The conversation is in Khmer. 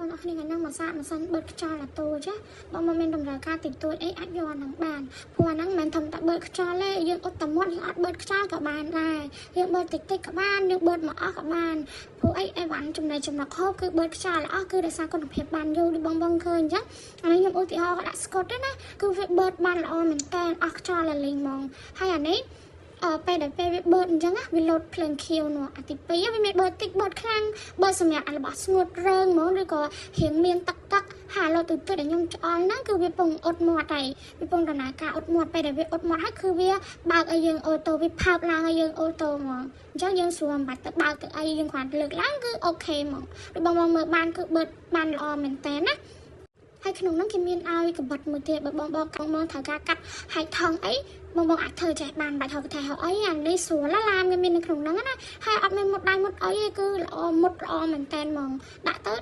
បងអរគ្នាហ្នឹងមកសាកម៉ាស៊ីនបឺតខ្យល់អាតូចាបងមិនមានតម្រូវការតិចតួចអីអាចយកអាហ្នឹងបានព្រោះអាហ្នឹងមិនមែនធំតែបឺតខ្យល់ទេយើងអត់តែមាត់យើងអត់បឺតខ្យល់ក៏បានដែរយើងបឺតតិចតិចក៏បានយើងបឺតមកអស់ក៏បានព្រោះអីអីវ៉ាន់ចំណេះចំណុចខោគឺបឺតខ្យល់ល្អគឺដោយសារគុណភាពបានយូរដូចបងឃើញអញ្ចឹងអានេះខ្ញុំឧទាហរណ៍ដាក់ស្កុតទេណាគឺវាបឺតបានល្អមែនតើអស់ខ្យល់លេងហ្មងហើយអានេះពេលដែលពេលវាបឺតអញ្ចឹងវាលោតភ្លើងខៀវនោះអាទី2វាមានបឺតតិចបឺតខ្លាំងបឺតសម្រាប់អារបស់ស្ងួតរើងហ្មងឬក៏រៀងមានទឹកហើយលោតទៅដែលខ្ញុំឆ្អល់ហ្នឹងគឺវាពងអត់មាត់ហើយវាពងដំណើរការអត់មាត់ពេលដែលវាអត់មាត់ហើយគឺវាបើកឲ្យយើងអូតូវាផើបឡើងឲ្យយើងអូតូហ្មងអញ្ចឹងយើងស្រួលមិនបាច់ទៅបើកទៅអីយើងគ្រាន់តែលើកឡើងគឺអូខេហ្មងដូចបងមើលបានគឺបឺតបានល្អមែនតើណាហើយក្នុងហ្នឹងគេមានឲ្យកបិតមួយទៀតបើបងត្រូវការកាត់ហើយថងអីបងអាចធ្វើចេះបានបាច់ហៅកថែហៅអីអានេះស្រួលឡាមមាននៅក្នុងហ្នឹងណាហើយអត់មានមុតដៃមុតអីគឺល្អមុតល្អមែនតើហ្មងដាក់ទៅ